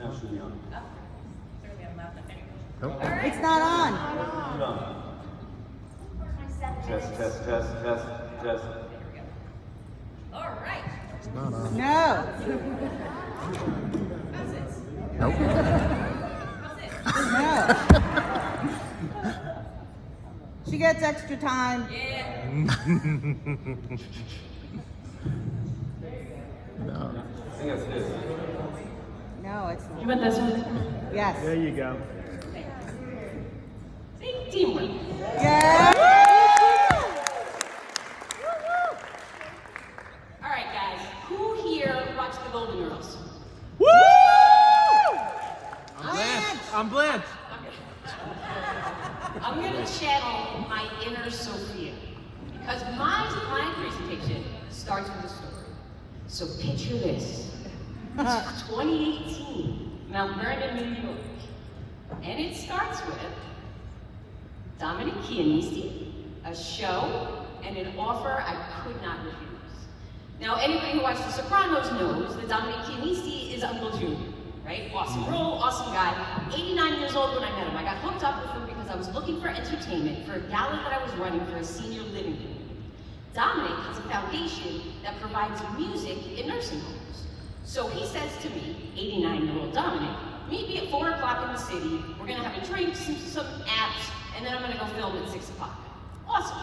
Actually on. Nope. Right. It's not on. Test. All right. It's not on. No. Nope. No. She gets extra time. Yeah. No. I think that's this. No, it's You not. want this one? Yes. There you go. See? Teamwork. Yeah. All right, guys. Who here watched the Golden Girls? Woo! I'm Blanche. I'm gonna channel my inner Sophia because my presentation starts with a story. So picture this. It's 2018, Mount Vernon, New York. And it starts with Dominic Chianese, a show, and an offer I could not refuse. Now, anybody who watched The Sopranos knows that Dominic Chianese is Uncle Junior, right? Awesome role, awesome guy. 89 years old when I met him. I got hooked up with him because I was looking for entertainment for a gala that I was running for a senior living community. Dominic has a foundation that provides music in nursing homes. So he says to me, 89-year-old Dominic, meet me at 4 o'clock in the city. We're gonna have a drink, some apps, and then I'm gonna go film at 6 o'clock. Awesome.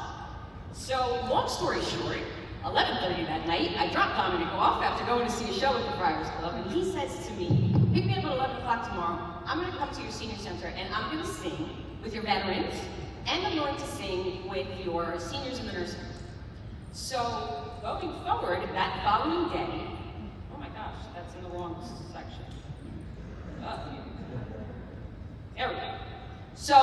So long story short, 11:30 that night, I dropped Dominic off after going to see a show at the Friars Club, and he says to me, pick me up at 11 o'clock tomorrow. I'm gonna come to your senior center, and I'm gonna sing with your veterans, and I'm going to sing with your seniors in the nursing home. So going forward, that following day, oh my gosh, that's in the wrong section. There we go. So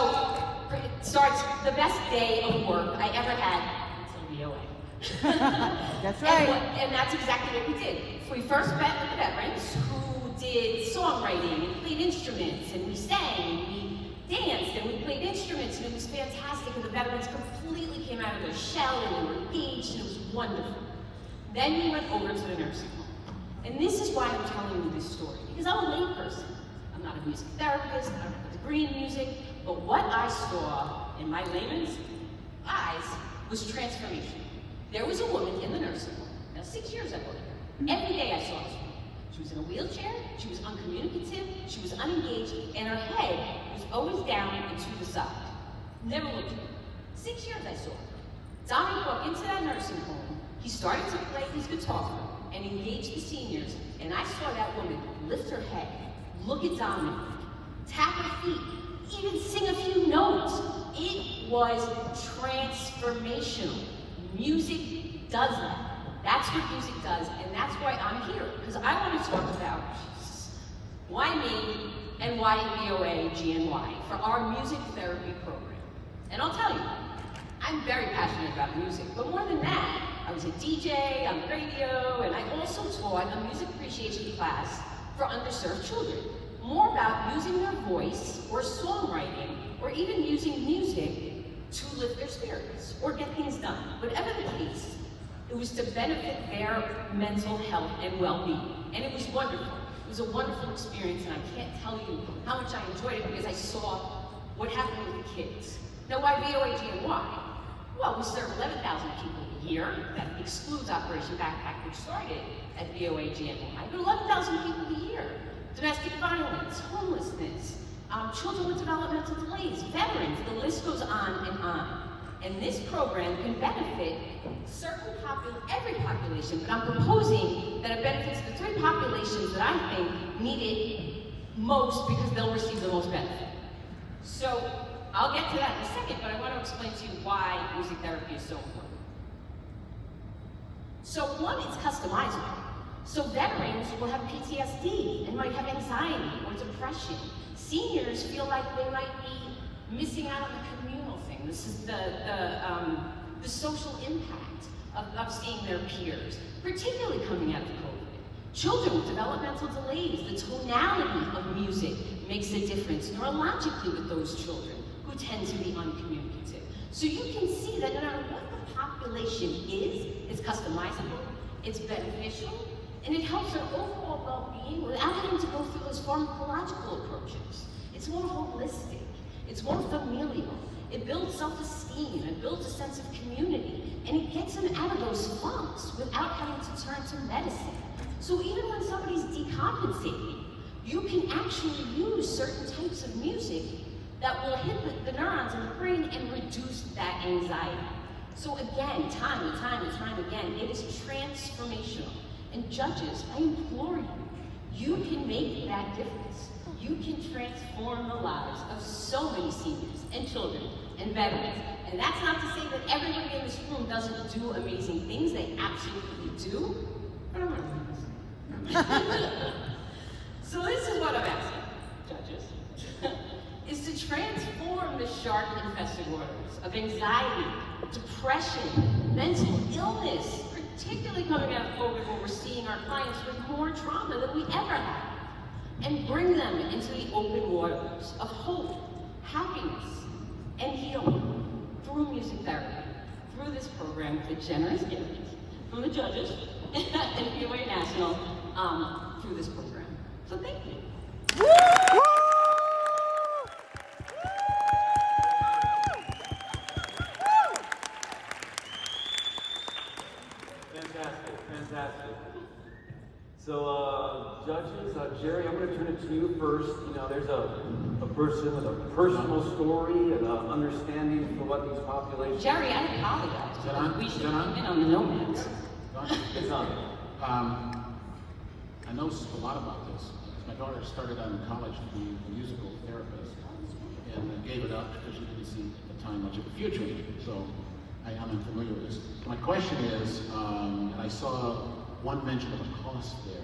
it starts the best day of work I ever had until VOA. That's right. And that's exactly what we did. We first met with the veterans who did songwriting and played instruments, and we sang, and we danced, and we played instruments, and it was fantastic, and the veterans completely came out of their shell, and they were engaged, and it was wonderful. Then we went over to the nursing home. And this is why I'm telling you this story, because I'm a layperson. I'm not a music therapist, I don't have a degree in music, but what I saw in my layman's eyes was transformation. There was a woman in the nursing home, now 6 years I worked there. Every day I saw this woman. She was in a wheelchair, she was uncommunicative, she was unengaged, and her head was always down and to the side. Never looked at me. 6 years I saw her. Dominic walked into that nursing home, he started to play his guitar and engage the seniors, and I saw that woman lift her head, look at Dominic, tap her feet, even sing a few notes. It was transformational. Music does that. That's what music does, and that's why I'm here, because I want to talk about why me and why VOA GNY for our music therapy program. And I'll tell you, I'm very passionate about music, but more than that, I was a DJ on the radio, and I also taught a music appreciation class for underserved children. More about using their voice or songwriting, or even using music to lift their spirits or get things done. Whatever the case, it was to benefit their mental health and well-being. And it was wonderful. It was a wonderful experience, and I can't tell you how much I enjoyed it because I saw what happened with the kids. Now, why VOA GNY? Well, we serve 11,000 people a year. That excludes Operation Backpack, which started at VOA GNY. But 11,000 people a year. Domestic violence, homelessness, children with developmental delays, veterans, the list goes on and on. And this program can benefit every population, but I'm proposing that it benefits the 3 populations that I think need it most because they'll receive the most benefit. So I'll get to that in a second, but I want to explain to you why music therapy is so important. So one, it's customizable. So veterans will have PTSD and might have anxiety or depression. Seniors feel like they might be missing out on the communal thing. This is the social impact of seeing their peers, particularly coming out of COVID. Children with developmental delays, the tonality of music makes a difference neurologically with those children who tend to be uncommunicative. So you can see that no matter what the population is, it's customizable, it's beneficial, and it helps their overall well-being without having to go through those pharmacological approaches. It's more holistic. It's more familial. It builds self-esteem. It builds a sense of community. And it gets them out of those funks without having to turn to medicine. So even when somebody's decompensating, you can actually use certain types of music that will hit the neurons in the brain and reduce that anxiety. So again, time and time again, it is transformational. And judges, I implore you, you can make that difference. You can transform the lives of so many seniors and children and veterans. And that's not to say that everybody in this room doesn't do amazing things. They absolutely do. But I'm not doing this. So this is what I'm asking, judges, is to transform the shark-infested waters of anxiety, depression, mental illness, particularly coming out of COVID where we're seeing our clients with more trauma than we ever have, and bring them into the open waters of hope, happiness, and healing through music therapy, through this program with a generous gift from the judges and VOA National through this program. So thank you. Fantastic. So, judges, Jerry, I'm going to turn it to you first. You know, there's a person with a personal story and an understanding for what these populations. Jerry, I apologize. Is that on? We should Is that on? have been on the nomads. It's on. I know a lot about this. My daughter started out in college to be a musical therapist and gave it up because she didn't see at the time much of a future in it. So I am unfamiliar with this. My question is, and I saw one mention of a cost there.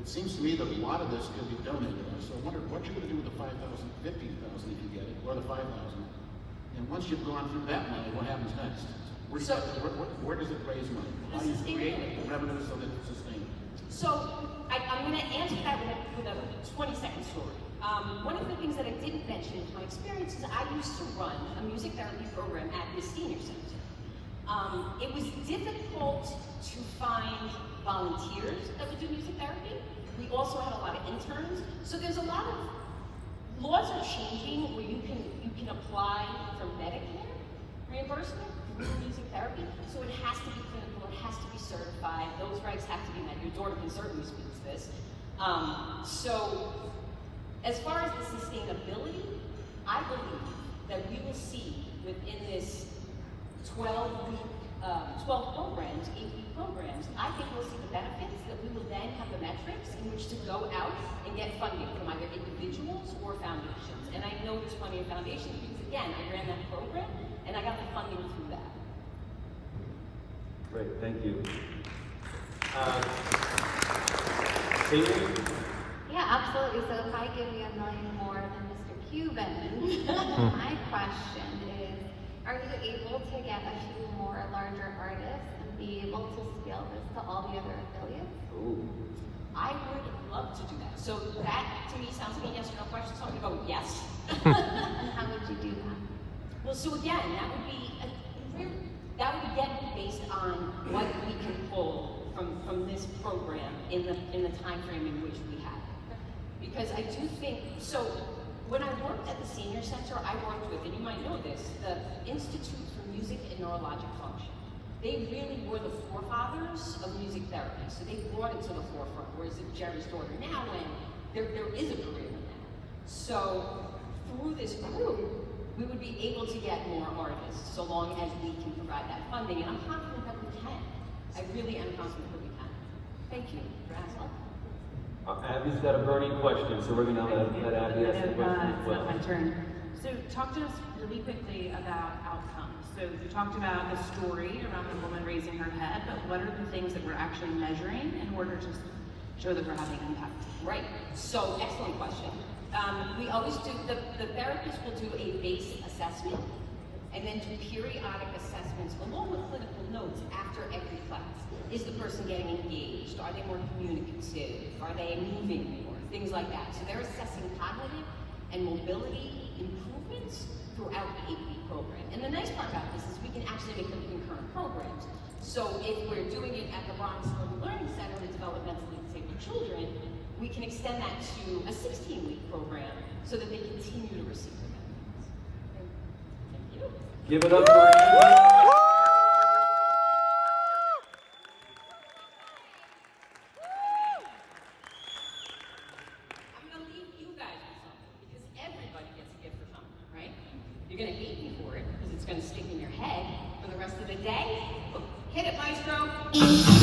It seems to me that a lot of this could be donated. So I wondered what you're going to do with the $5,000, $15,000 if you get it, or the $5,000. And once you've gone through that money, what happens next? Where does it raise money? How do you create the revenue so that it's sustainable? So I'm going to answer that with a 20-second story. One of the things that I didn't mention in my experience is I used to run a music therapy program at the senior center. It was difficult to find volunteers that would do music therapy. We also had a lot of interns. So there's a lot of laws are changing where you can apply for Medicare reimbursement through music therapy. So it has to be clinical, it has to be certified, those regs have to be met. Your daughter can certainly speak to this. So as far as the sustainability, I believe that we will see within this 12 programs, 8-week programs, I think we'll see the benefits, that we will then have the metrics in which to go out and get funding from either individuals or foundations. And I know there's plenty of foundations because, again, I ran that program and I got the funding through that. Great, thank you. Haley? Yeah, absolutely. So if I give you $1 million more than Mr. Cuban, my question is, are you able to get a few more larger artists and be able to scale this to all the other affiliates? Ooh. I would love to do that. So that, to me, sounds like a yes or no question, so I'm gonna go yes. And how would you do that? Well, so again, that would be again based on what we can pull from this program in the time frame in which we have it. Because I do think, so when I worked at the senior center, I worked with, and you might know this, the Institute for Music and Neurologic Function. They really were the forefathers of music therapy, so they brought it to the forefront, whereas if Jerry's daughter now, when there is a career in that. So through this group, we would be able to get more artists, so long as we can provide that funding, and I'm confident that we can. I really am confident that we can. Thank you for asking. Abby's got a burning question, so we're going to let Abby ask the question as well. It's not my turn. So talk to us really quickly about outcomes. So you talked about the story around the woman raising her head, but what are the things that we're actually measuring in order to show that we're having impact? Right, so excellent question. We always do, the therapist will do a base assessment and then do periodic assessments along with clinical notes after every class. Is the person getting engaged? Are they more communicative? Are they moving more? Things like that. So they're assessing cognitive and mobility improvements throughout the 8-week program. And the nice part about this is we can actually make them concurrent programs. So if we're doing it at the Bronx Learning Center with developmentally disabled children, we can extend that to a 16-week program so that they continue to receive their benefits. Thank you. Give it up for Angela. I'm going to leave you guys with something because everybody gets a gift for something, right? You're going to hate me for it because it's going to stick in your head for the rest of the day. Hit it, maestro.